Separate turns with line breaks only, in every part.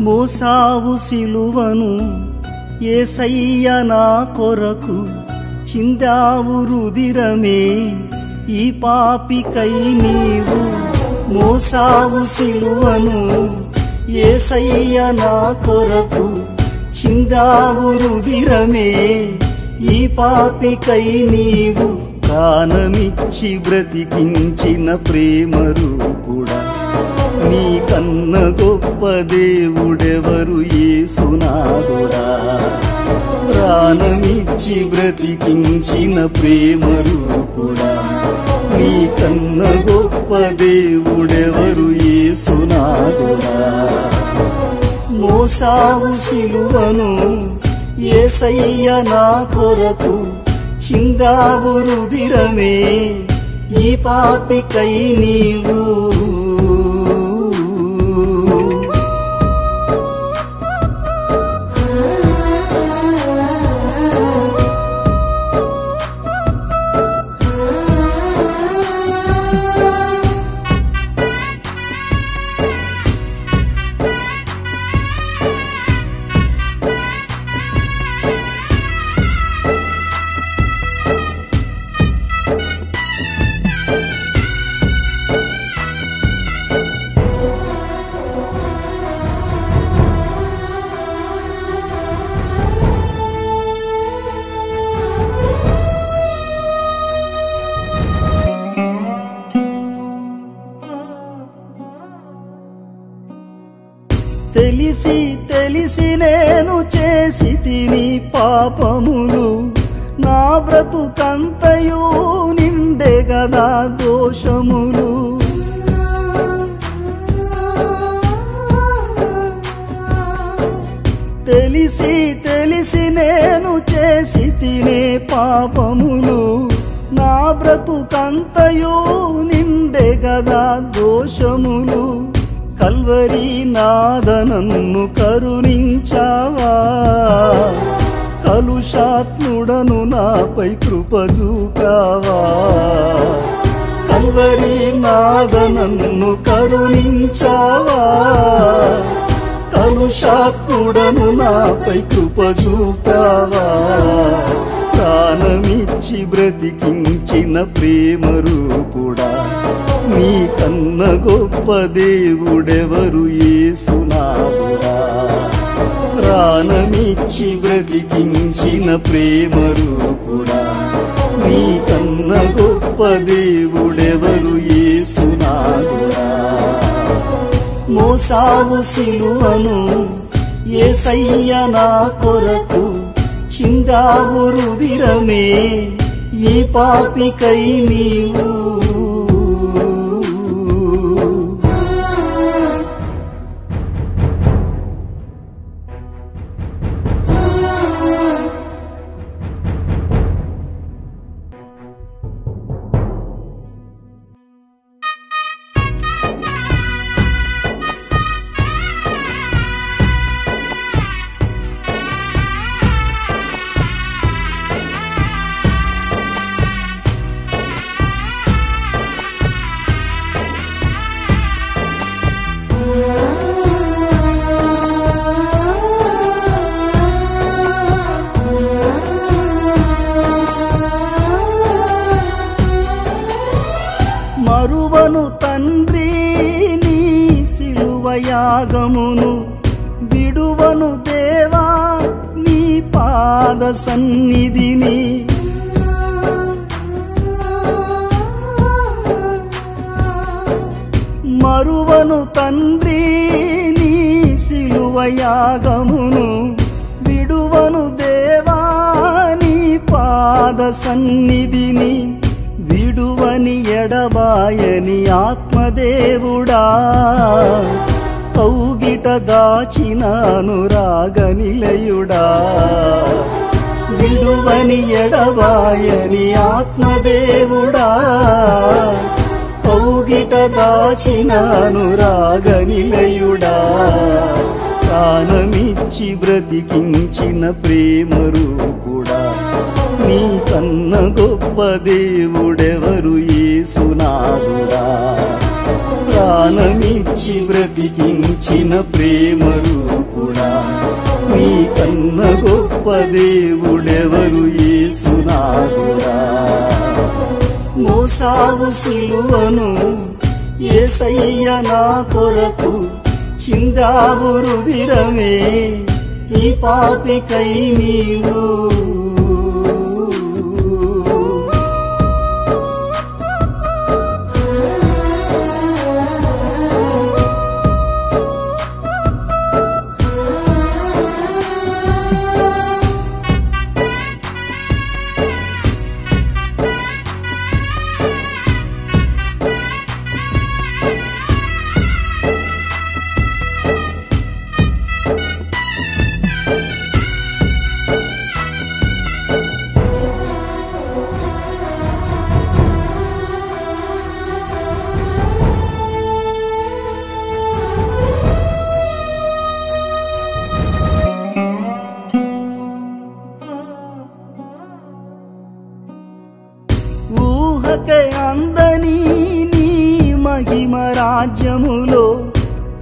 మోసావు సిలువను యేసయ్య నా కొరకు, చిందావు రుదిరమే ఈ పాపికై నీవు. మోసావు సిలువను యేసయ్య నా కొరకు, చిందావు రుదిరమే ఈ పాపికై నీవు. ప్రాణమిచ్చి బ్రతికించిన ప్రేమ రూపుడా, నీ కన్న గొప్ప దేవుడెవరు యేసునాథుడా. ప్రాణమిచ్చి బ్రతికించిన ప్రేమ రూపుడా, నీ కన్న గొప్ప దేవుడెవరు యేసునాథుడా. మోసావు సిలువను యేసయ్య నా కొరకు, చిందావు రుదిరమే ఈ పాపికై నీవు. తెలిసి తెలిసి నేను చేసి తిని పాపములు, నా బ్రతుకంతయు నిండే గదా దోషములు. తెలిసి తెలిసి నేను చేసి తినే పాపములు, నా బ్రతుకంతయు నిండే గదా దోషములు. కల్వరి నాద నన్ను కరుణించావా, కలుషాత్ముడను నాపై కృప చూపావా. కల్వరి నాద నన్ను కరుణించావా, కలుషాత్ముడను నాపై కృప చూపావా. ప్రాణమిచ్చి బ్రతికించిన ప్రేమ రూపుడా, నీ కన్న గొప్ప దేవుడెవరు యేసునాథుడా. ప్రాణమిచ్చి బ్రతికించిన ప్రేమ రూపుడా, నీ కన్న గొప్ప దేవుడెవరు యేసునాథుడా. మోసావు సిలువను యేసయ్య నా కొరకు, చిందావు రుదిరమే ఈ పాపికై నీవు. మరువను తండ్రి నీ సిలువ యాగమును, విడువను దేవా నీ పాద సన్నిధిని. మరువను తండ్రి నీ సిలువ యాగమును, విడువను దేవా నీ పాద సన్నిధిని. విడువని ఎడబాయని ఆత్మదేవుడా, కౌగిట దాచిన అనురాగ నిలయుడా విడువని ఎడబాయని ఆత్మదేవుడా కౌగిట దాచిన అనురాగ నిలయుడా ప్రాణమిచ్చి బ్రతికించిన ప్రేమ రూపుడా నీ కన్న గొప్ప దేవుడెవరు యేసునాథుడా ప్రాణమిచ్చి బ్రతికించిన ప్రేమ రూపుడా నీ కన్న గొప్ప దేవుడెవరు యేసునాథుడా మోసావు సిలువను యేసయ్య నా కొరకు చిందావు రుధిరమే ఈ పాపికై నీవు ఊహకే అందని నీ మహిమ రాజ్యములో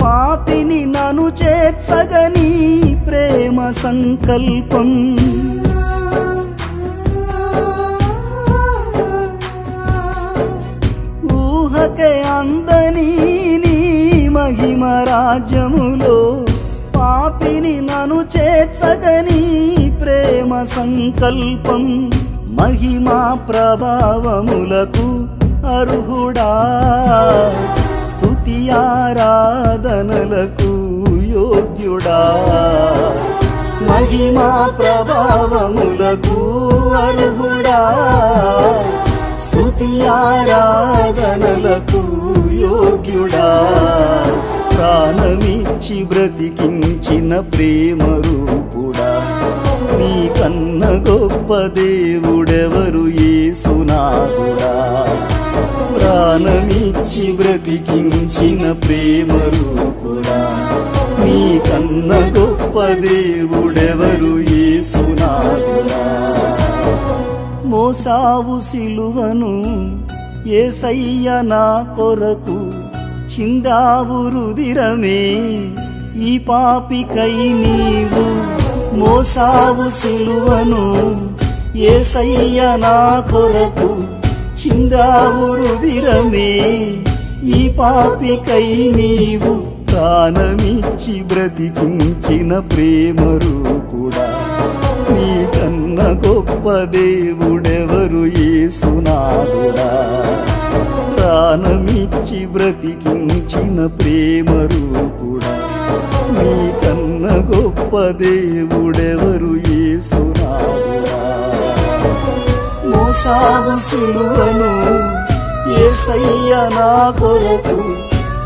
పాపిని నను చేర్చగని ప్రేమ సంకల్పం ఊహకే అందని నీ మహిమ రాజ్యములో పాపిని నను చేర్చగని ప్రేమ సంకల్పం మహిమా ప్రభావములకు అర్హుడా స్తుతి ఆరాధనలకు యోగ్యుడా మహిమా ప్రభావములకు అర్హుడా స్తుతి ఆరాధనలకు యోగ్యుడా ప్రాణమిచ్చి బ్రతికించిన ప్రేమ రూపుడా నీ కన్న గొప్ప దేవుడెవరు యేసునాథుడా ప్రాణమిచ్చి బ్రతికించిన ప్రేమ రూపుడా నీ కన్న గొప్ప దేవుడెవరు యేసునాథుడా మోసావు సిలువను యేసయ్య నా కొరకు చిందావు రుధిరమే ఈ పాపికై నీవు మోసావు సిలువను యేసయ్య నా కొరకు చిందావు రుధిరమే ఈ పాపికై నీవు ప్రాణమిచ్చి బ్రతికించిన ప్రేమ రూపుడా నీ కన్న గొప్ప దేవుడెవరు యేసునాథుడా ప్రాణమిచ్చి బ్రతికించిన ప్రేమ రూపుడా నీ కన్న గొప్ప దేవుడెవరు యేసునాథుడా మోసావు సిలువను యేసయ్య నా కొరకు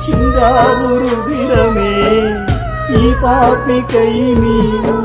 చిందావు రుధిరమే ఈ పాపికై నీవు